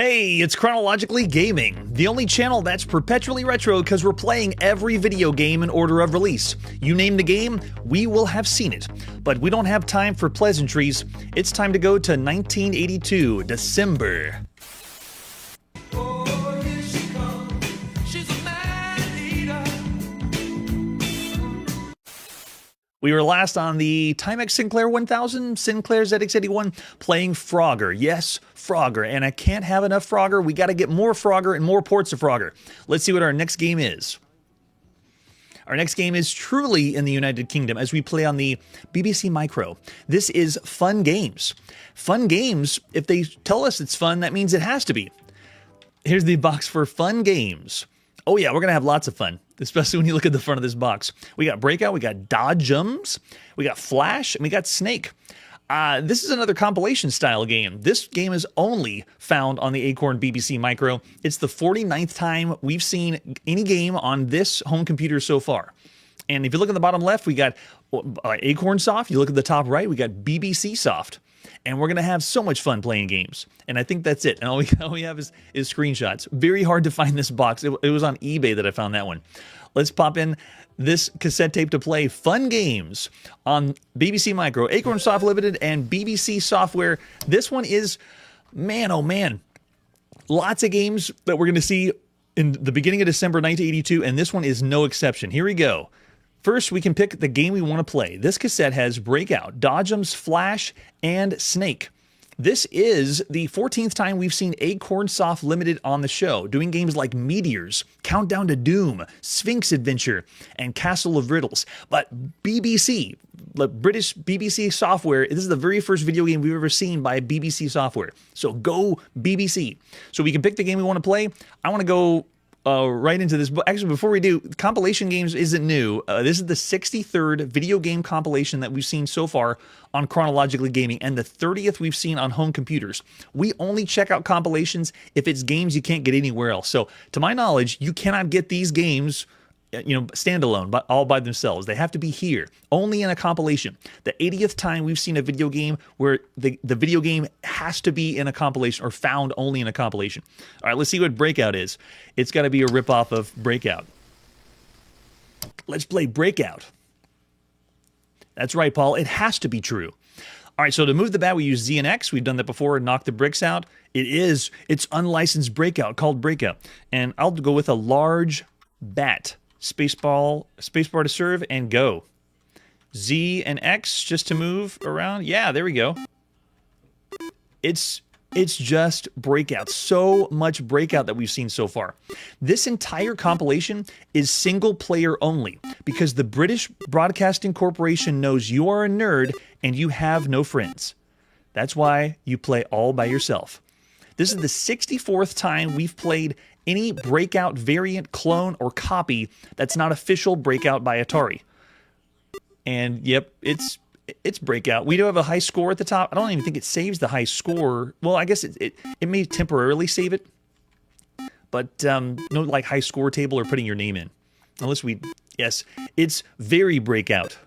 Hey, it's Chronologically Gaming, the only channel that's perpetually retro because we're playing every video game in order of release. You name the game, we will have seen it. But we don't have time for pleasantries. It's time to go to 1982, December. We were last on the Timex Sinclair 1000, Sinclair ZX81, playing Frogger. Yes, Frogger. And I can't have enough Frogger. We got to get more Frogger and more ports of Frogger. Let's see what our next game is. Our next game is truly in the United Kingdom as we play on the BBC Micro. This is Fun Games. Fun Games, if they tell us it's fun, that means it has to be. Here's the box for Fun Games. Oh yeah, we're going to have lots of fun, especially when you look at the front of this box. We got Breakout, we got Dodgems, we got Flash, and we got Snake. This is another compilation style game. This game is only found on the Acorn BBC Micro. It's the 49th time we've seen any game on this home computer so far. And if you look at the bottom left, we got Acorn Soft. You look at the top right, we got BBC Soft. And we're going to have so much fun playing games. And I think that's it. And all we have is screenshots. Very hard to find this box. It was on eBay that I found that one. Let's pop in this cassette tape to play Fun Games on BBC Micro, Acorn Soft Limited, and BBC Software. This one is, man, oh man, lots of games that we're going to see in the beginning of December 1982, and this one is no exception. Here we go. First, we can pick the game we want to play. This cassette has Breakout, Dodgems, Flash, and Snake. This is the 14th time we've seen Acorn Soft Limited on the show, doing games like Meteors, Countdown to Doom, Sphinx Adventure, and Castle of Riddles. But BBC, the British BBC Software, this is the very first video game we've ever seen by BBC Software. So go BBC. So we can pick the game we want to play. I want to go right into this. Actually, before we do, compilation games isn't new. This is the 63rd video game compilation that we've seen so far on Chronologically Gaming, and the 30th we've seen on home computers. We only check out compilations if it's games you can't get anywhere else. So, to my knowledge, you cannot get these games, standalone, but all by themselves. They have to be here, only in a compilation. The 80th time we've seen a video game where the video game has to be in a compilation or found only in a compilation. All right, let's see what Breakout is. It's got to be a ripoff of Breakout. Let's play Breakout. That's right, Paul. It has to be true. All right, so to move the bat, we use Z and X. We've done that before and knocked the bricks out. It's unlicensed Breakout called Breakout. And I'll go with a large bat. Spacebar to serve, and go. Z and X just to move around. Yeah, there we go. It's just Breakout. So much Breakout that we've seen so far. This entire compilation is single player only because the British Broadcasting Corporation knows you are a nerd and you have no friends. That's why you play all by yourself. This is the 64th time we've played any Breakout variant, clone, or copy that's not official Breakout by Atari. And yep, it's Breakout. We do have a high score at the top. I don't even think it saves the high score. Well, I guess it may temporarily save it, but no like high score table or putting your name in. Unless yes, it's very Breakout.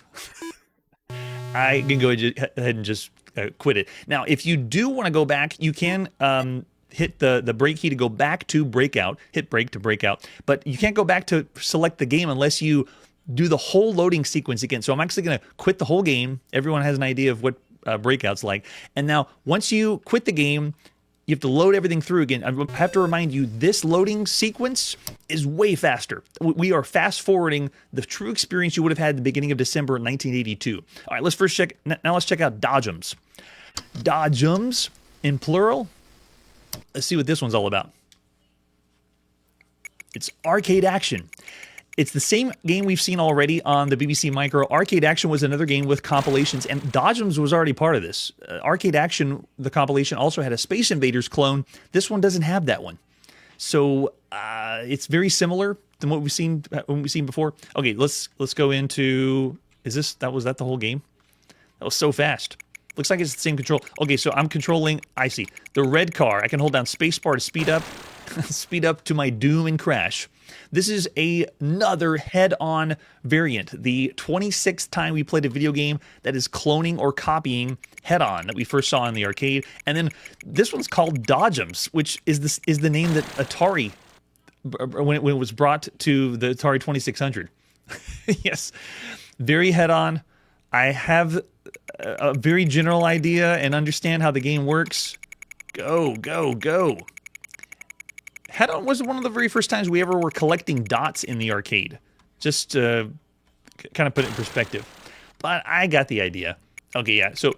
I can go ahead and just quit it. Now, if you do want to go back, you can hit the break key to go back to Breakout, hit break to Breakout, but you can't go back to select the game unless you do the whole loading sequence again. So I'm actually going to quit the whole game. Everyone has an idea of what Breakout's like. And now, once you quit the game, you have to load everything through again. I have to remind you, this loading sequence is way faster. We are fast forwarding the true experience you would have had at the beginning of December 1982. All right, let's check out Dodgems. Dodgems in plural. Let's see what this one's all about. It's arcade action. It's the same game we've seen already on the BBC Micro. Arcade Action was another game with compilations, and Dodgems was already part of this. Arcade Action, the compilation, also had a Space Invaders clone. This one doesn't have that one. So it's very similar to what we've seen before. Okay, let's go into, was that the whole game? That was so fast. Looks like it's the same control. Okay, so I'm controlling, I see, the red car. I can hold down spacebar to speed up, Speed up to my doom and crash. This is another head-on variant. The 26th time we played a video game that is cloning or copying head-on that we first saw in the arcade. And then this one's called Dodgems, which is the name that Atari, when it was brought to the Atari 2600. Yes, very head-on. I have a very general idea and understand how the game works. Go, go, go. Head-on was one of the very first times we ever were collecting dots in the arcade. Just to kind of put it in perspective. But I got the idea. Okay, yeah, so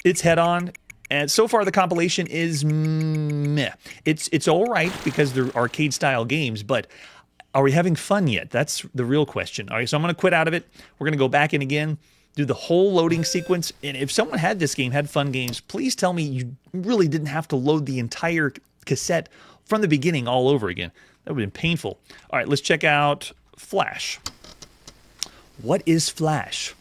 it's head-on. And so far the compilation is meh. It's all right because they're arcade-style games, but are we having fun yet? That's the real question. All right, so I'm going to quit out of it. We're going to go back in again, do the whole loading sequence. And if someone had this game, had fun games, please tell me you really didn't have to load the entire cassette from the beginning all over again. That would have been painful. All right, let's check out Flash. What is Flash?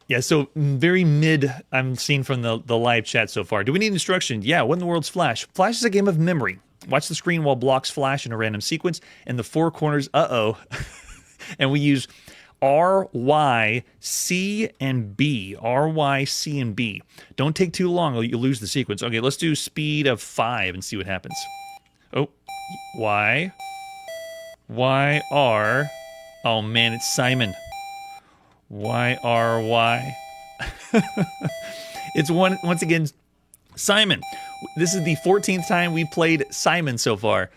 Yeah, so very mid I'm seeing from the live chat so far. Do we need instruction? Yeah, what in the world's Flash? Flash is a game of memory. Watch the screen while blocks flash in a random sequence. In the four corners, and we use R, Y, C, and B. R, Y, C, and B. Don't take too long or you'll lose the sequence. Okay, let's do speed of 5 and see what happens. Oh, Y, Y, R. Oh man, it's Simon. Y, R, Y. It's once again, Simon. This is the 14th time we played Simon so far.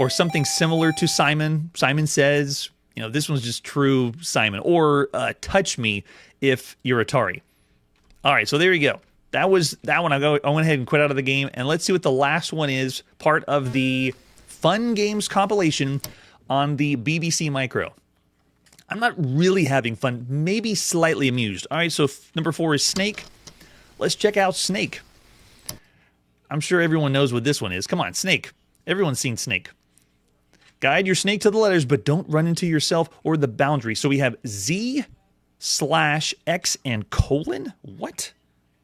Or something similar to Simon. Simon Says. You know, this one's just true Simon. Or Touch Me if you're Atari. All right, so there you go. That was that one. I went ahead and quit out of the game. And let's see what the last one is. Part of the Fun Games compilation on the BBC Micro. I'm not really having fun. Maybe slightly amused. All right, so number 4 is Snake. Let's check out Snake. I'm sure everyone knows what this one is. Come on, Snake. Everyone's seen Snake. Guide your snake to the letters, but don't run into yourself or the boundary. So we have Z/X and colon? What?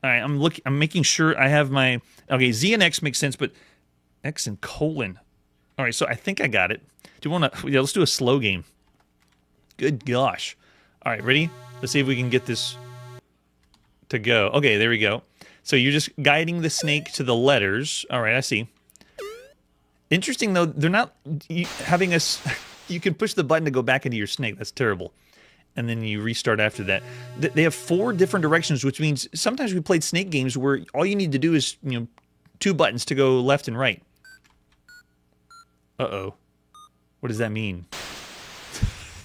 All right, I'm making sure I have my... Okay, Z and X makes sense, but X and colon. All right, so I think I got it. Do you want to... Yeah, let's do a slow game. Good gosh. All right, ready? Let's see if we can get this to go. Okay, there we go. So you're just guiding the snake to the letters. All right, I see. Interesting, though, they're not having us... You can push the button to go back into your snake. That's terrible. And then you restart after that. They have 4 different directions, which means sometimes we played snake games where all you need to do is, 2 buttons to go left and right. Uh-oh. What does that mean?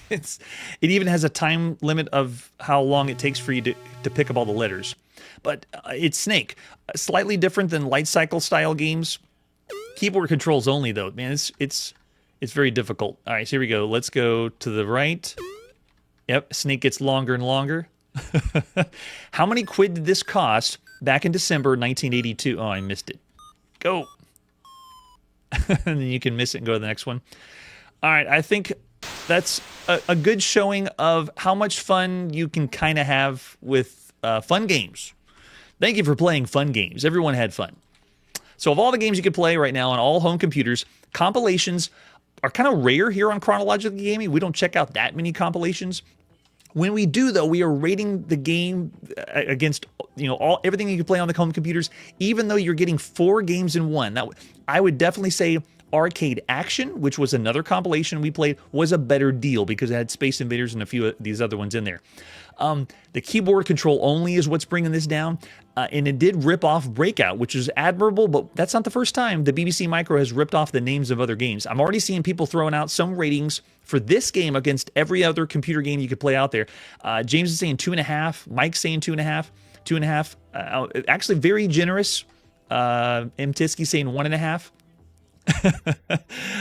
It even has a time limit of how long it takes for you to pick up all the letters. But it's Snake. Slightly different than light cycle style games. Keyboard controls only, though. Man, it's very difficult. All right, so here we go. Let's go to the right. Yep, Snake gets longer and longer. How many quid did this cost back in December 1982? Oh, I missed it. Go. And then you can miss it and go to the next one. All right, I think that's a good showing of how much fun you can kind of have with fun games. Thank you for playing fun games. Everyone had fun. So of all the games you can play right now on all home computers, compilations are kind of rare here on Chronologically Gaming. We don't check out that many compilations. When we do, though, we are rating the game against everything you can play on the home computers, even though you're getting 4 games in one. Now, I would definitely say Arcade Action, which was another compilation we played, was a better deal because it had Space Invaders and a few of these other ones in there. The keyboard control only is what's bringing this down, and it did rip off Breakout, which is admirable, but that's not the first time the BBC Micro has ripped off the names of other games. I'm already seeing people throwing out some ratings for this game against every other computer game you could play out there. James is saying 2.5, Mike's saying 2.5, 2.5. Actually, very generous. M. Tisky saying 1.5.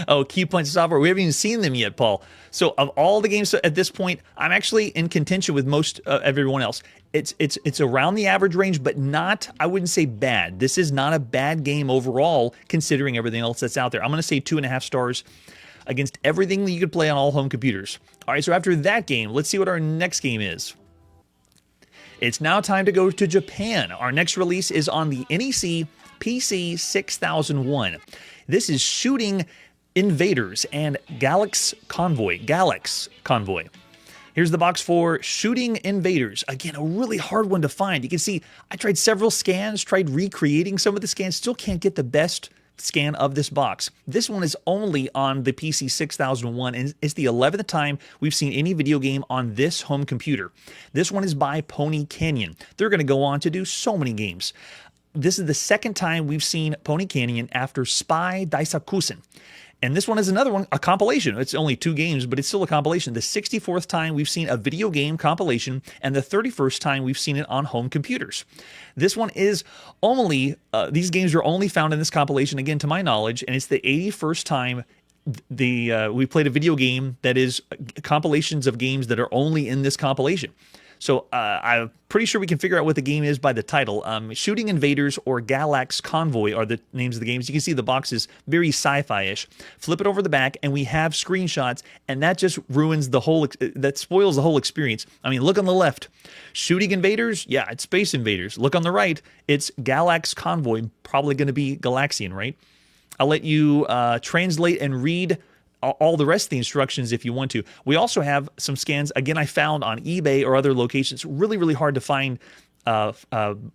Oh, Key Punch Software. We haven't even seen them yet, Paul. So of all the games at this point, I'm actually in contention with most everyone else. It's around the average range, but not, I wouldn't say bad. This is not a bad game overall, considering everything else that's out there. I'm going to say 2.5 stars against everything that you could play on all home computers. All right, so after that game, let's see what our next game is. It's now time to go to Japan. Our next release is on the NEC PC 6001. This is Shooting Invaders and Galax Convoy. Here's the box for Shooting Invaders. Again, a really hard one to find. You can see I tried several scans, tried recreating some of the scans, still can't get the best scan of this box. This one is only on the PC 6001, and it's the 11th time we've seen any video game on this home computer. This one is by Pony Canyon. They're going to go on to do so many games. This is the second time we've seen Pony Canyon after Spy Daisakusen. And this one is another one, a compilation. It's only 2 games, but it's still a compilation. The 64th time we've seen a video game compilation, and the 31st time we've seen it on home computers. This one is only, these games are only found in this compilation, again, to my knowledge, and it's the 81st time we played a video game that is compilations of games that are only in this compilation. So I'm pretty sure we can figure out what the game is by the title. Shooting Invaders or Galax Convoy are the names of the games. You can see the box is very sci-fi-ish. Flip it over the back, and we have screenshots, and that just ruins the whole, that spoils the whole experience. I mean, look on the left. Shooting Invaders? Yeah, it's Space Invaders. Look on the right. It's Galax Convoy, probably going to be Galaxian, right? I'll let you translate and read all the rest of the instructions if you want to. We also have some scans, again, I found on eBay or other locations. Really, really hard to find a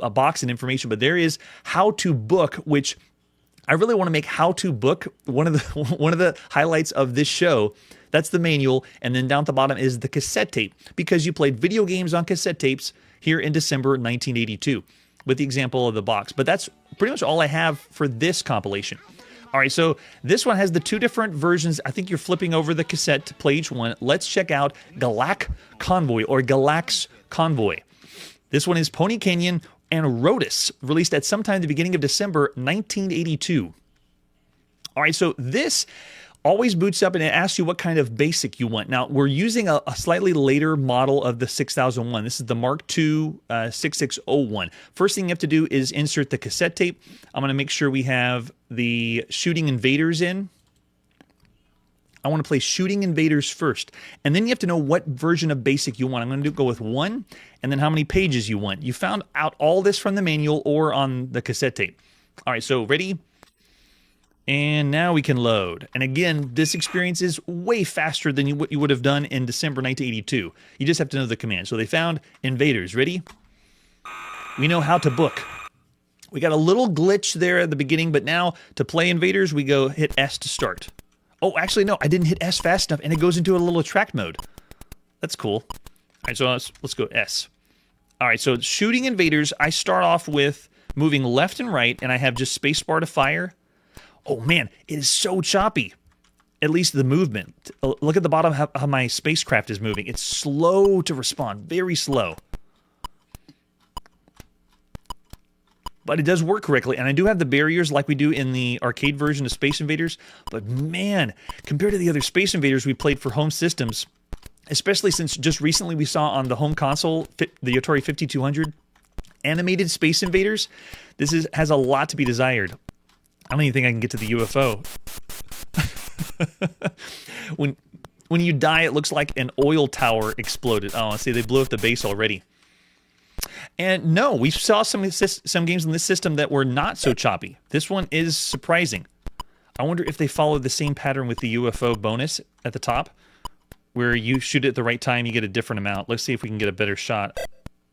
box and information, but there is How to Book, which I really want to make How to Book one of the highlights of this show. That's the manual, and then down at the bottom is the cassette tape, because you played video games on cassette tapes here in December 1982 with the example of the box. But that's pretty much all I have for this compilation. All right, so this one has the 2 different versions. I think you're flipping over the cassette to play each one. Let's check out Galax Convoy or Galax Convoy. This one is Pony Canyon and Rotus, released at sometime at the beginning of December 1982. All right, so this always boots up and it asks you what kind of basic you want. Now, we're using a slightly later model of the 6001. This is the Mark II 6601. First thing you have to do is insert the cassette tape. I'm going to make sure we have the Shooting Invaders in. I want to play Shooting Invaders first. And then you have to know what version of basic you want. I'm going to go with 1, and then how many pages you want. You found out all this from the manual or on the cassette tape. All right, so ready? And now we can load. And again, this experience is way faster than what you would have done in December 1982. You just have to know the command. So they found Invaders. Ready? We know how to book. We got a little glitch there at the beginning, but now to play Invaders, we go hit S to start. Oh, actually, no, I didn't hit S fast enough, and it goes into a little attract mode. That's cool. All right, so let's go S. All right, so Shooting Invaders, I start off with moving left and right, and I have just spacebar to fire. Oh man, it is so choppy. At least the movement. Look at the bottom how my spacecraft is moving. It's slow to respond, very slow. But it does work correctly, and I do have the barriers like we do in the arcade version of Space Invaders. But man, compared to the other Space Invaders we played for home systems, especially since just recently we saw on the home console, the Atari 5200, animated Space Invaders, this has a lot to be desired. I don't even think I can get to the UFO. When you die, it looks like an oil tower exploded. Oh, see, they blew up the base already. And no, we saw some games in this system that were not so choppy. This one is surprising. I wonder if they followed the same pattern with the UFO bonus at the top, where you shoot it at the right time, you get a different amount. Let's see if we can get a better shot.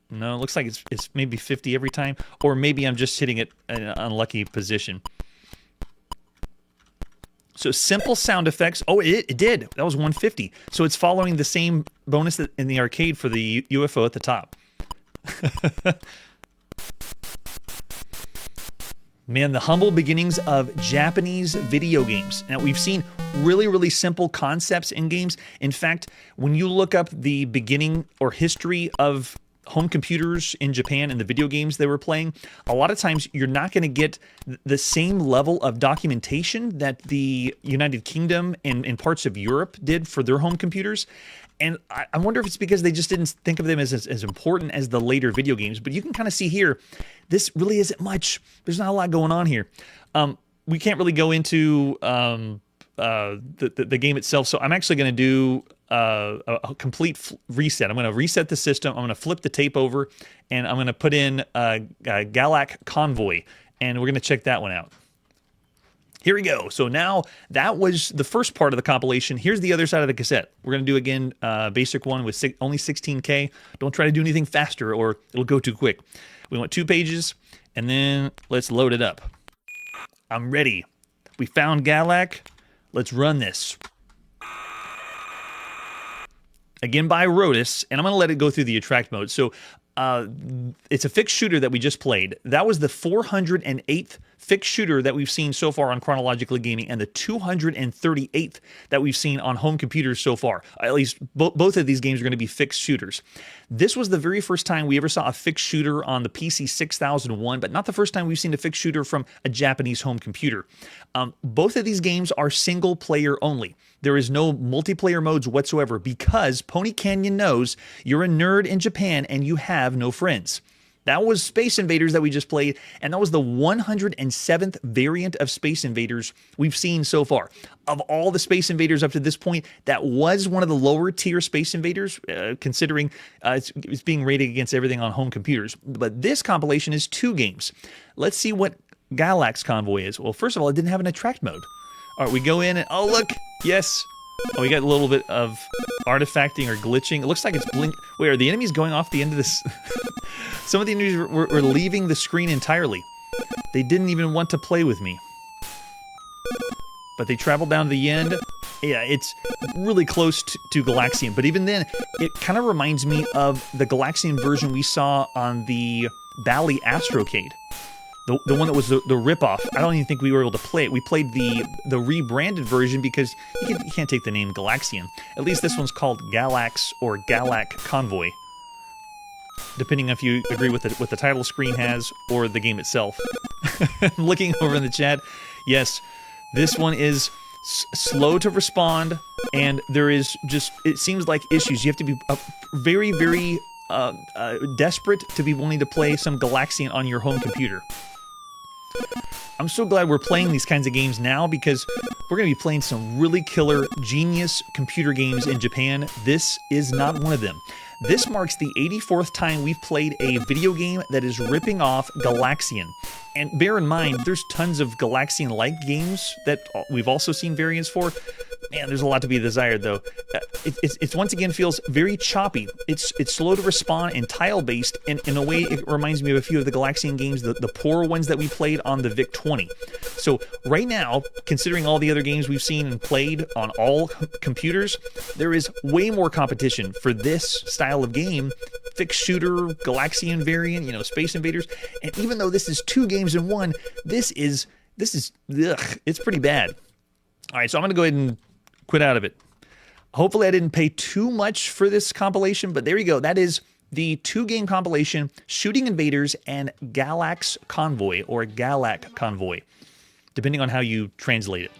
No, it looks like it's maybe 50 every time, or maybe I'm just hitting it in an unlucky position. So simple sound effects. Oh, it did. That was 150. So it's following the same bonus that in the arcade for the UFO at the top. Man, the humble beginnings of Japanese video games. Now, we've seen really, really simple concepts in games. In fact, when you look up the beginning or history of home computers in Japan and the video games they were playing, a lot of times you're not going to get the same level of documentation that the United Kingdom and parts of Europe did for their home computers. And I wonder if it's because they just didn't think of them as important as the later video games. But you can kind of see here, this really isn't much. There's not a lot going on here. We can't really go into the game itself, so I'm actually going to do a complete reset. I'm going to reset the system. I'm going to flip the tape over, and I'm going to put in Galax Convoy, and we're going to check that one out. Here we go. So now that was the first part of the compilation. Here's the other side of the cassette. We're going to do again basic one with only 16K. Don't try to do anything faster or it'll go too quick. We want 2 pages, and then let's load it up. I'm ready. We found Galax. Let's run this. Again by Rotus, and I'm going to let it go through the attract mode. So it's a fixed shooter that we just played. That was the 408th fixed shooter that we've seen so far on Chronologically Gaming, and the 238th that we've seen on home computers so far. At least both of these games are going to be fixed shooters. This was the very first time we ever saw a fixed shooter on the PC 6001, but not the first time we've seen a fixed shooter from a Japanese home computer. Both of these games are single player only. There is no multiplayer modes whatsoever because Pony Canyon knows you're a nerd in Japan and you have no friends. That was Space Invaders that we just played, and that was the 107th variant of Space Invaders we've seen so far. Of all the Space Invaders up to this point, that was one of the lower tier Space Invaders, considering it's being rated against everything on home computers. But this compilation is 2 games. Let's see what Galax Convoy is. Well, first of all, it didn't have an attract mode. All right, we go in and, oh, look, yes. Oh, we got a little bit of artifacting or glitching. It looks like it's blink. Wait, are the enemies going off the end of this? Some of the enemies were leaving the screen entirely. They didn't even want to play with me. But they traveled down to the end. Yeah, it's really close to Galaxian. But even then, it kind of reminds me of the Galaxian version we saw on the Bally Astrocade. The one that was the ripoff. I don't even think we were able to play it. We played the rebranded version because you can't take the name Galaxian. At least this one's called Galax or Galax Convoy, depending if you agree with what the title screen has or the game itself. Looking over in the chat, yes, this one is slow to respond, and there is just, it seems like issues. You have to be very, very desperate to be wanting to play some Galaxian on your home computer. I'm so glad we're playing these kinds of games now because we're going to be playing some really killer, genius computer games in Japan. This is not one of them. This marks the 84th time we've played a video game that is ripping off Galaxian. And bear in mind, there's tons of Galaxian-like games that we've also seen variants for. Man, there's a lot to be desired, though. It's once again feels very choppy. It's slow to respond and tile-based, and in a way, it reminds me of a few of the Galaxian games, the poor ones that we played on the VIC-20. So right now, considering all the other games we've seen and played on all computers, there is way more competition for this style of game. Fixed shooter, Galaxian variant, Space Invaders. And even though this is 2 games in one, this is it's pretty bad. All right, so I'm going to go ahead and quit out of it. Hopefully I didn't pay too much for this compilation, but there you go. That is the 2-game compilation, Shooting Invaders and Galax Convoy, or Galax Convoy, depending on how you translate it.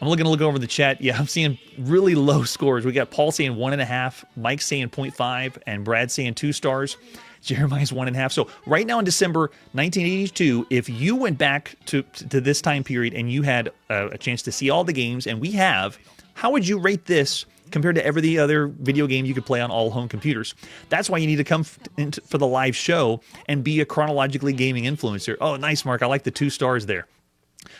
I'm looking to look over the chat. Yeah, I'm seeing really low scores. We got Paul saying 1.5, Mike saying 0.5, and Brad saying 2 stars. Jeremiah's 1.5. So right now in December 1982, if you went back to this time period and you had a chance to see all the games, and we have, how would you rate this compared to every other video game you could play on all home computers? That's why you need to come for the live show and be a Chronologically Gaming influencer. Oh, nice, Mark. I like the 2 stars there.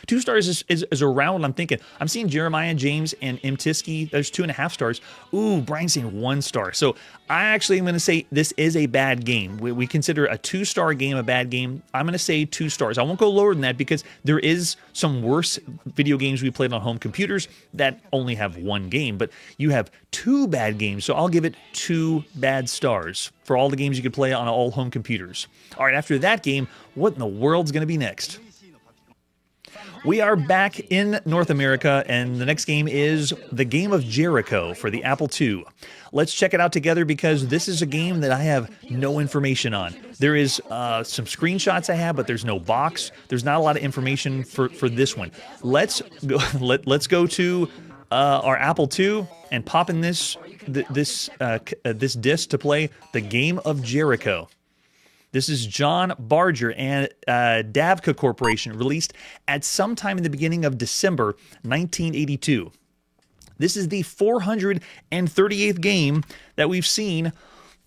2 stars is around what I'm thinking. I'm seeing Jeremiah, James, and M. Tiskey. There's 2.5 stars. Ooh, Brian's saying 1 star. So I actually am going to say this is a bad game. We consider a 2-star game a bad game. I'm going to say 2 stars. I won't go lower than that because there is some worse video games we played on home computers that only have 1 game. But you have 2 bad games, so I'll give it 2 bad stars for all the games you could play on all home computers. All right, after that game, what in the world's going to be next? We are back in North America, and the next game is the game of Jericho for the Apple II. Let's check it out together because this is a game that I have no information on. There is some screenshots I have, but there's no box. There's not a lot of information for this one. Let's go to our Apple II and pop in this disc to play the game of Jericho. This is John Barger and Davka Corporation, released at some time in the beginning of December 1982. This is the 438th game that we've seen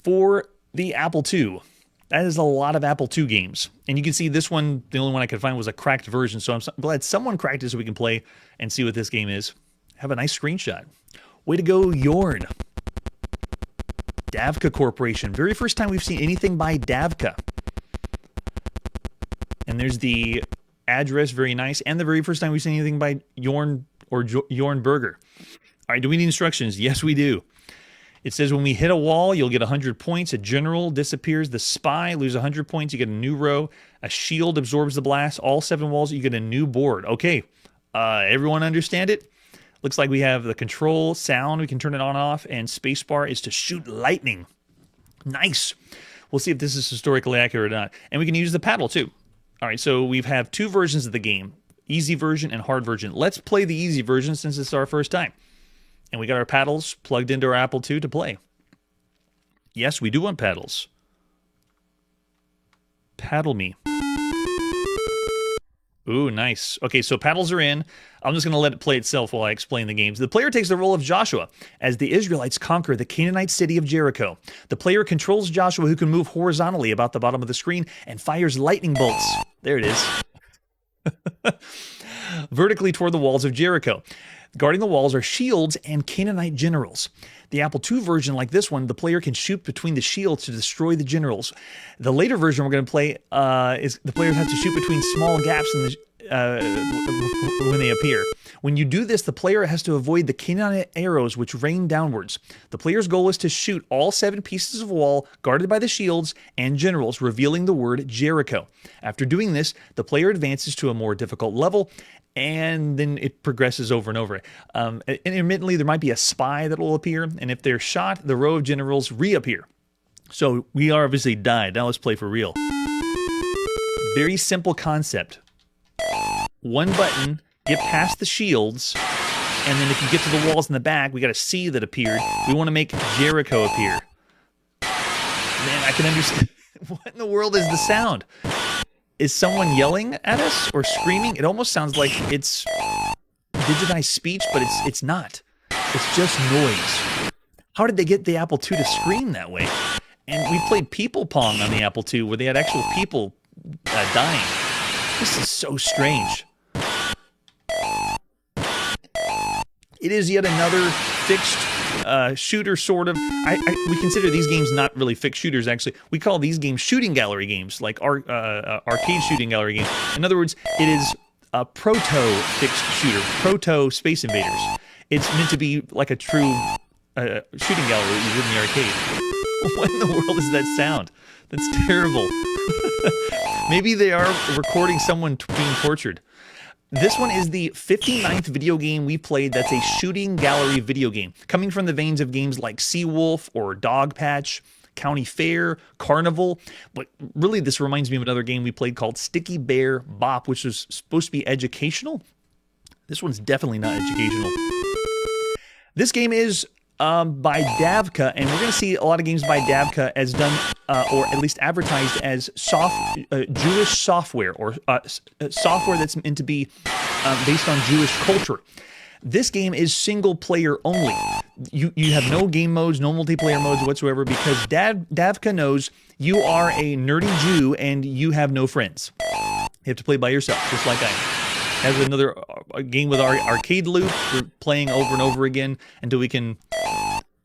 for the Apple II. That is a lot of Apple II games. And you can see this one, the only one I could find was a cracked version, so I'm glad someone cracked it so we can play and see what this game is. Have a nice screenshot. Way to go, Yorn. Davka Corporation. Very first time we've seen anything by Davka. And there's the address, very nice. And the very first time we've seen anything by Yorn or Yorn Burger. All right, do we need instructions? Yes, we do. It says when we hit a wall, you'll get 100 points. A general disappears. The spy loses 100 points. You get a new row. A shield absorbs the blast. All 7 walls, you get a new board. Okay, everyone understand it? Looks like we have the control sound. We can turn it on and off. And spacebar is to shoot lightning. Nice. We'll see if this is historically accurate or not. And we can use the paddle too. All right, so we have 2 versions of the game. Easy version and hard version. Let's play the easy version since it's our first time. And we got our paddles plugged into our Apple II to play. Yes, we do want paddles. Paddle me. Ooh, nice. Okay, so paddles are in. I'm just going to let it play itself while I explain the games. The player takes the role of Joshua as the Israelites conquer the Canaanite city of Jericho. The player controls Joshua, who can move horizontally about the bottom of the screen and fires lightning bolts. There it is. Vertically toward the walls of Jericho. Guarding the walls are shields and Canaanite generals. The Apple II version, like this one, the player can shoot between the shields to destroy the generals. The later version we're going to play is the player has to shoot between small gaps in when they appear. When you do this, the player has to avoid the Canaanite arrows which rain downwards. The player's goal is to shoot all 7 pieces of wall guarded by the shields and generals, revealing the word Jericho. After doing this, the player advances to a more difficult level, and then it progresses over and over. Intermittently, there might be a spy that will appear, and if they're shot, the row of generals reappear. So we obviously died. Now let's play for real. Very simple concept. 1 button, get past the shields, and then if you get to the walls in the back, we got a C that appeared. We want to make Jericho appear. Man, I can understand. What in the world is the sound? Is someone yelling at us or screaming? It almost sounds like it's digitized speech, but it's not. It's just noise. How did they get the Apple II to scream that way? And we played People Pong on the Apple II where they had actual people dying. This is so strange. It is yet another fixed shooter, sort of. We consider these games not really fixed shooters, actually. We call these games shooting gallery games, like arcade shooting gallery games. In other words, it is a proto-fixed shooter, proto-Space Invaders. It's meant to be like a true shooting gallery that you did in the arcade. What in the world is that sound? That's terrible. Maybe they are recording someone being tortured. This one is the 59th video game we played that's a shooting gallery video game, coming from the veins of games like Seawolf or Dog Patch, County Fair, Carnival. But really, this reminds me of another game we played called Sticky Bear Bop, which was supposed to be educational. This one's definitely not educational. This game is by Davka, and we're going to see a lot of games by Davka as done, or at least advertised as Jewish software, or software that's meant to be based on Jewish culture. This game is single player only. You have no game modes, no multiplayer modes whatsoever, because Davka knows you are a nerdy Jew and you have no friends. You have to play by yourself, just like I am. Has another game with our arcade loop. We're playing over and over again until we can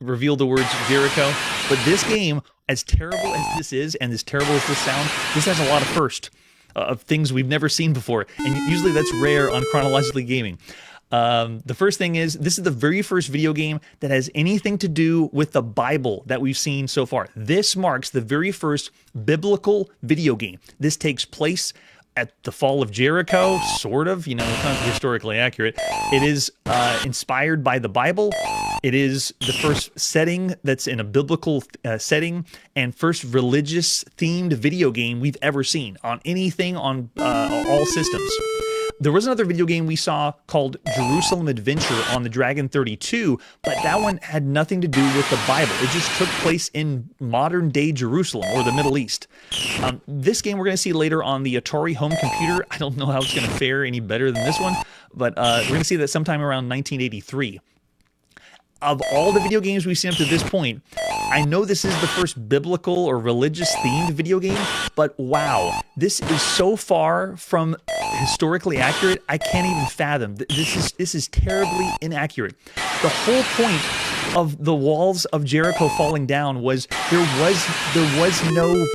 reveal the words Jericho. But this game, as terrible as this is, and as terrible as this sounds, this has a lot of first, of things we've never seen before. And usually that's rare on Chronologically Gaming. The first thing is, this is the very first video game that has anything to do with the Bible that we've seen so far. This marks the very first biblical video game. This takes place at the fall of Jericho, sort of. You know, it's not historically accurate. It is inspired by the Bible. It is the first setting that's in a biblical setting, and first religious-themed video game we've ever seen on anything on all systems. There was another video game we saw called Jerusalem Adventure on the Dragon 32, but that one had nothing to do with the Bible. It just took place in modern-day Jerusalem, or the Middle East. This game we're going to see later on the Atari home computer. I don't know how it's going to fare any better than this one, but we're going to see that sometime around 1983. of all the video games we've seen up to this point, I know this is the first biblical or religious themed video game, but wow, this is so far from historically accurate, I can't even fathom. This is terribly inaccurate. The whole point of the walls of Jericho falling down was there was no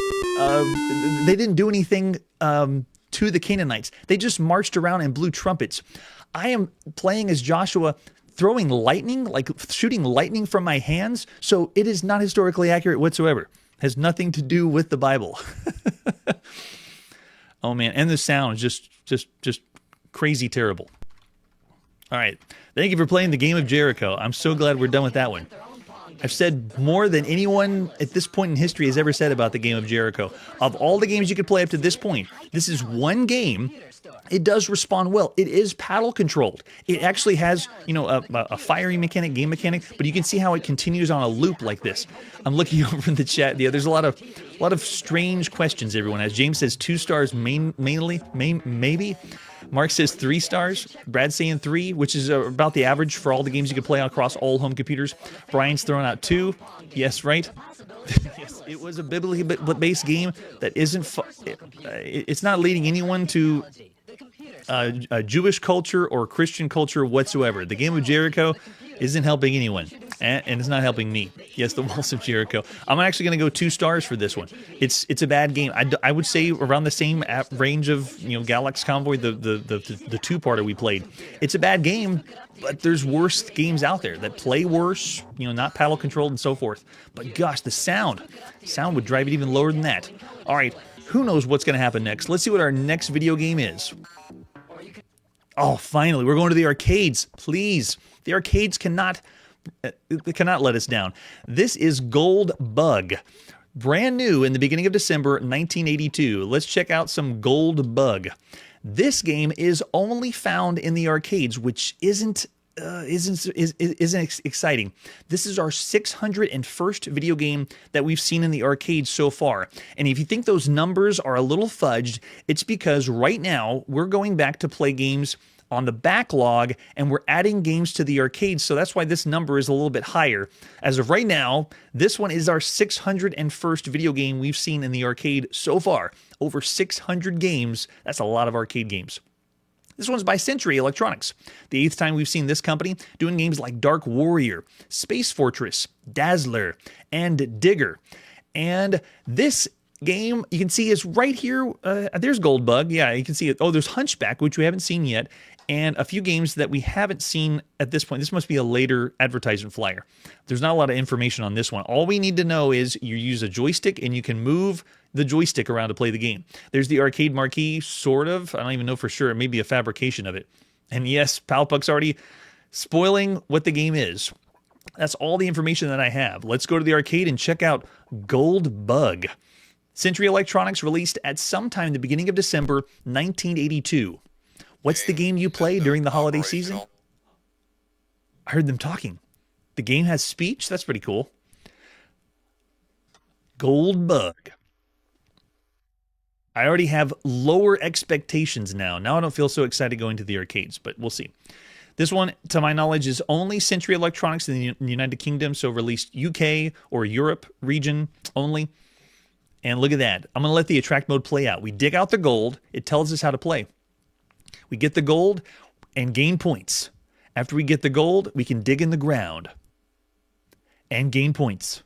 they didn't do anything to the Canaanites. They just marched around and blew trumpets. I am playing as Joshua, throwing lightning, like shooting lightning from my hands, so it is not historically accurate whatsoever. Has nothing to do with the Bible. Oh man, and the sound is just crazy terrible. All right, thank you for playing the game of Jericho. I'm so glad we're done with that one. I've said more than anyone at this point in history has ever said about the game of Jericho. Of all the games you could play up to this point, this is one game. It does respond well. It is paddle controlled. It actually has, you know, a firing mechanic, game mechanic, but you can see how it continues on a loop like this. I'm looking over in the chat. Yeah, there's a lot of strange questions everyone has. James says 2 stars maybe. Mark says 3 stars. Brad's saying 3, which is about the average for all the games you can play across all home computers. Brian's throwing out 2. Yes, right? Yes, it was a biblically based game that isn't. It's not leading anyone to a Jewish culture or Christian culture whatsoever. The game of Jericho isn't helping anyone, and it's not helping me. Yes, the walls of Jericho. I'm actually going to go 2 stars for this one. It's a bad game. I would say around the same range of, you know, Galax Convoy, the two-parter we played. It's a bad game, but there's worse games out there that play worse, you know, not paddle controlled and so forth. But gosh, the sound would drive it even lower than that. All right, who knows what's going to happen next? Let's see what our next video game is. Oh, finally, we're going to the arcades. Please, the arcades cannot let us down. This is Gold Bug. Brand new in the beginning of December 1982. Let's check out some Gold Bug. This game is only found in the arcades, which isn't exciting. This is our 601st video game that we've seen in the arcades so far. And if you think those numbers are a little fudged, it's because right now we're going back to play games on the backlog and we're adding games to the arcades, so that's why this number is a little bit higher. As of right now, this one is our 601st video game we've seen in the arcade so far. Over 600 games. That's a lot of arcade games. This one's by Century Electronics. The 8th time we've seen this company doing games like Dark Warrior, Space Fortress, Dazzler, and Digger. And this game, you can see, is right here. There's Gold Bug. Yeah, you can see it. Oh, there's Hunchback, which we haven't seen yet, and a few games that we haven't seen at this point. This must be a later advertisement flyer. There's not a lot of information on this one. All we need to know is you use a joystick and you can move the joystick around to play the game. There's the arcade marquee, sort of. I don't even know for sure. It may be a fabrication of it. And yes, Palpuck's already spoiling what the game is. That's all the information that I have. Let's go to the arcade and check out Gold Bug. Century Electronics released at sometime in the beginning of December 1982. What's the game you play during the holiday season? I heard them talking. The game has speech? That's pretty cool. Gold Bug. I already have lower expectations now. Now I don't feel so excited going to the arcades, but we'll see. This one, to my knowledge, is only Century Electronics in the United Kingdom, so released UK or Europe region only. And look at that. I'm going to let the attract mode play out. We dig out the gold. It tells us how to play. We get the gold and gain points. After we get the gold, we can dig in the ground and gain points.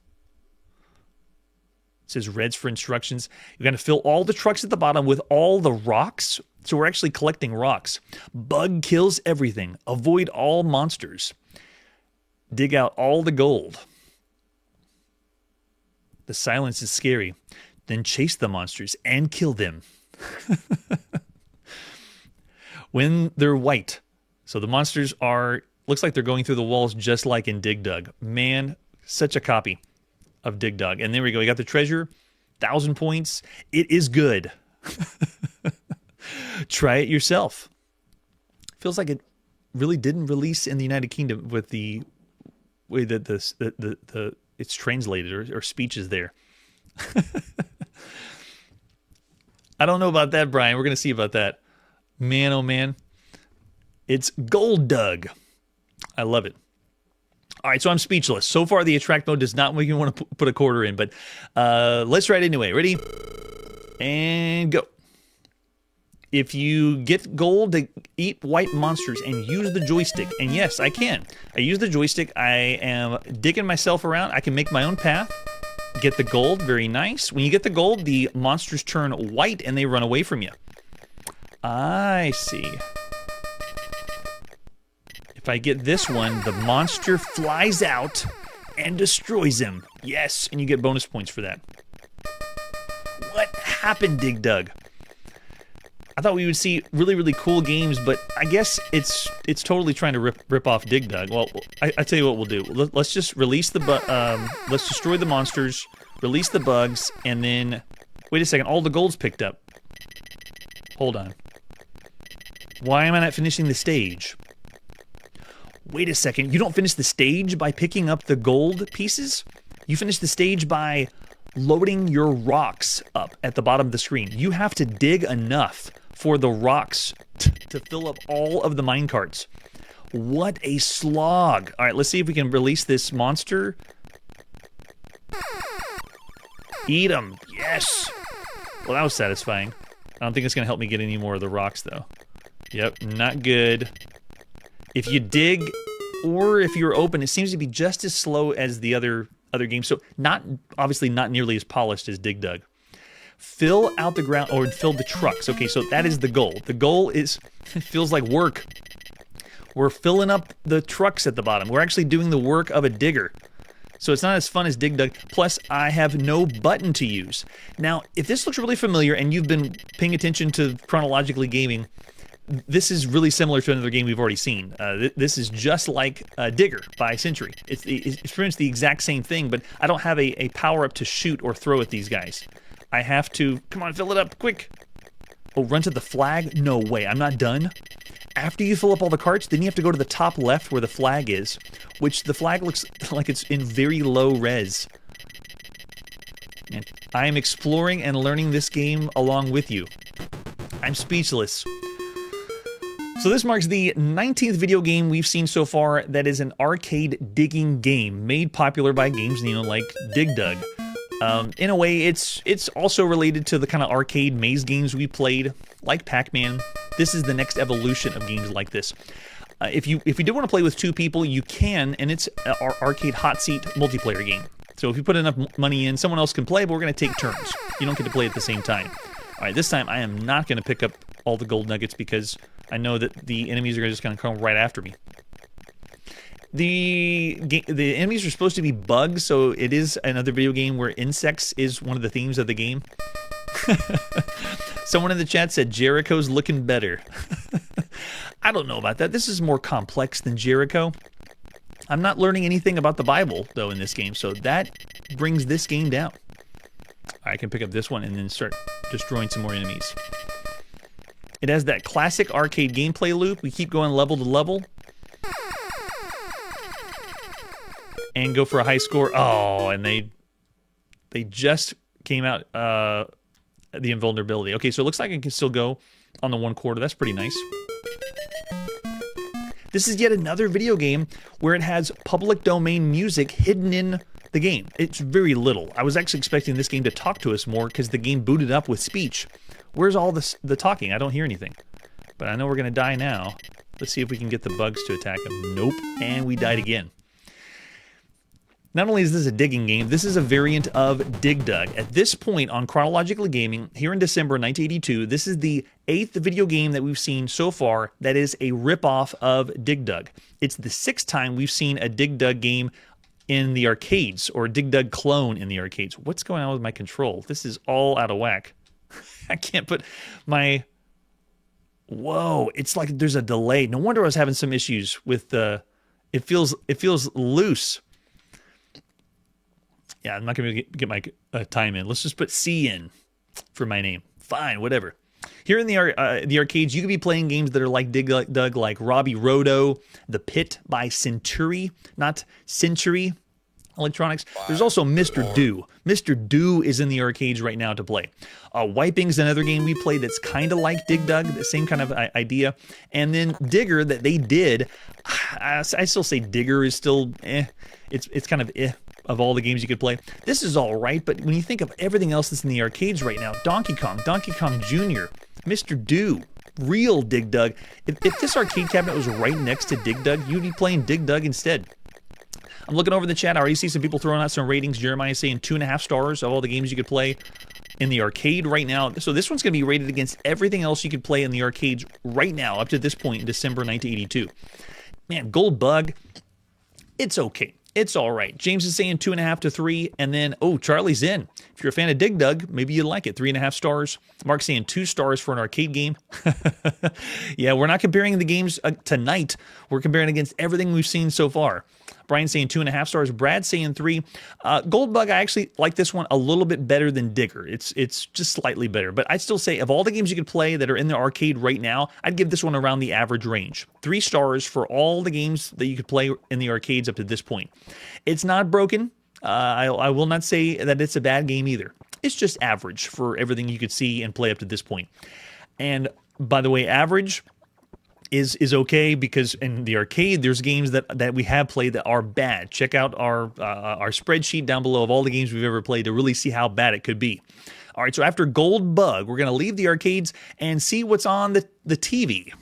It says reds for instructions. You're going to fill all the trucks at the bottom with all the rocks. So we're actually collecting rocks. Bug kills everything. Avoid all monsters. Dig out all the gold. The silence is scary. Then chase the monsters and kill them. When they're white. So the monsters looks like they're going through the walls just like in Dig Dug. Man, such a copy of Dig Dug. And there we go. We got the treasure. 1,000 points. It is good. Try it yourself. Feels like it really didn't release in the United Kingdom with the way that it's translated or speech is there. I don't know about that, Brian. We're going to see about that. Man, oh man. It's Gold Dug. I love it. All right, so I'm speechless. So far, the attract mode does not make me want to put a quarter in, but let's try it anyway. Ready? And go. If you get gold to eat white monsters and use the joystick, and yes, I can. I use the joystick. I am digging myself around. I can make my own path. Get the gold. Very nice. When you get the gold, the monsters turn white and they run away from you. I see. If I get this one, the monster flies out and destroys him. Yes, and you get bonus points for that. What happened, Dig Dug? I thought we would see really, really cool games, but I guess it's totally trying to rip off Dig Dug. Well, I tell you what we'll do. Let's just release the let's destroy the monsters, release the bugs, and then wait a second. All the gold's picked up. Hold on. Why am I not finishing the stage? Wait a second, you don't finish the stage by picking up the gold pieces? You finish the stage by loading your rocks up at the bottom of the screen. You have to dig enough for the rocks to fill up all of the minecarts. What a slog. All right, let's see if we can release this monster. Eat him. Yes. Well, that was satisfying. I don't think it's going to help me get any more of the rocks, though. Yep, not good. If you dig, or if you're open, it seems to be just as slow as the other games. So obviously not nearly as polished as Dig Dug. Fill out the ground, or fill the trucks. Okay, so that is the goal. The goal is, it feels like work. We're filling up the trucks at the bottom. We're actually doing the work of a digger. So it's not as fun as Dig Dug. Plus, I have no button to use. Now, if this looks really familiar and you've been paying attention to Chronologically Gaming, this is really similar to another game we've already seen. This is just like Digger by Century. It's pretty much the exact same thing, but I don't have a power-up to shoot or throw at these guys. I have to... Come on, fill it up, quick! Oh, run to the flag? No way, I'm not done. After you fill up all the carts, then you have to go to the top left where the flag is, which the flag looks like it's in very low res. And I am exploring and learning this game along with you. I'm speechless. So this marks the 19th video game we've seen so far that is an arcade digging game, made popular by games, like Dig Dug. In a way, it's also related to the kind of arcade maze games we played, like Pac-Man. This is the next evolution of games like this. If you do want to play with two people, you can, and it's our arcade hot seat multiplayer game. So if you put enough money in, someone else can play, but we're going to take turns. You don't get to play at the same time. All right, this time I am not going to pick up all the gold nuggets because I know that the enemies are just going to come right after me. The enemies are supposed to be bugs, so it is another video game where insects is one of the themes of the game. Someone in the chat said Jericho's looking better. I don't know about that. This is more complex than Jericho. I'm not learning anything about the Bible, though, in this game, so that brings this game down. I can pick up this one and then start destroying some more enemies. It has that classic arcade gameplay loop. We keep going level to level. And go for a high score. Oh, and they just came out the invulnerability. Okay, so it looks like I can still go on the 1/4. That's pretty nice. This is yet another video game where it has public domain music hidden in the game. It's very little. I was actually expecting this game to talk to us more because the game booted up with speech. Where's all the talking? I don't hear anything. But I know we're going to die now. Let's see if we can get the bugs to attack him. Nope. And we died again. Not only is this a digging game, this is a variant of Dig Dug. At this point on Chronologically Gaming, here in December 1982, this is the 8th video game that we've seen so far that is a ripoff of Dig Dug. It's the 6th time we've seen a Dig Dug game in the arcades, or a Dig Dug clone in the arcades. What's going on with my control? This is all out of whack. I can't put my... Whoa, it's like there's a delay. No wonder I was having some issues with the... It feels loose. Yeah, I'm not going to get my time in. Let's just put C in for my name. Fine, whatever. Here in the arcades, you could be playing games that are like Dig Dug, like Robbie Roto, The Pit by Century, not Century. Electronics. There's also Mr. Do. Mr. Do is in the arcades right now to play. Wiping's another game we play that's kind of like Dig Dug, the same kind of idea. And then Digger that they did, I still say Digger is still It's kind of of all the games you could play. This is all right, but when you think of everything else that's in the arcades right now, Donkey Kong Jr., Mr. Do, real Dig Dug. If this arcade cabinet was right next to Dig Dug, you'd be playing Dig Dug instead. I'm looking over the chat. I already see some people throwing out some ratings. Jeremiah saying 2.5 stars of all the games you could play in the arcade right now. So this one's going to be rated against everything else you could play in the arcades right now up to this point in December 1982. Man, Gold Bug, it's okay. It's all right. James is saying 2.5 to 3. And then, Charlie's in. If you're a fan of Dig Dug, maybe you'd like it. 3.5 stars. Mark's saying 2 stars for an arcade game. Yeah, we're not comparing the games tonight. We're comparing against everything we've seen so far. Brian's saying 2.5 stars. Brad's saying 3. Gold Bug, I actually like this one a little bit better than Digger. It's just slightly better. But I'd still say of all the games you could play that are in the arcade right now, I'd give this one around the average range. 3 stars for all the games that you could play in the arcades up to this point. It's not broken. I will not say that it's a bad game either. It's just average for everything you could see and play up to this point. And by the way, average is okay because in the arcade there's games that we have played that are bad. Check out our spreadsheet down below of all the games we've ever played to really see how bad it could be. All right, so after Gold Bug, we're going to leave the arcades and see what's on the TV.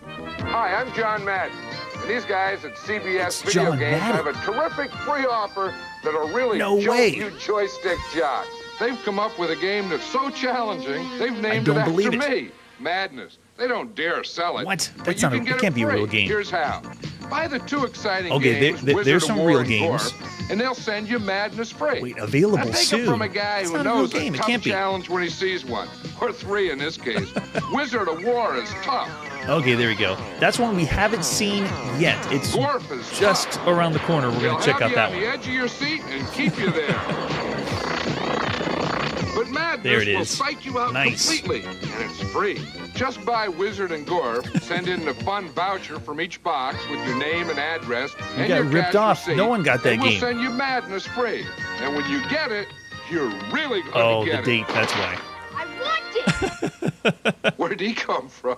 Hi, I'm John Madden. And these guys at CBS Video Games have a terrific free offer that'll really jolt you joystick jocks. They've come up with a game that's so challenging, they've named it after me. Madness. They don't dare sell it. What? That's not. It can't be a real game. Here's how. Buy the 2 exciting games. There's some real games. Gorf, and they'll send you Madness free. Wait, available soon. Take it from a guy who knows a tough challenge when he sees one, or 3 in this case. Wizard of War is tough. Okay, there we go. That's one we haven't seen yet. It's just around the corner. We're going to check out that one. On the edge of your seat and keep you there. But Madness will psych you out completely, and it's free. Just buy Wizard and Gorf, send in the fun voucher from each box with your name and address, and your ripped off. No one got that game. We'll send you Madness free. And when you get it, you're really going to get it. Oh, the date, that's why. I want it! Where'd he come from?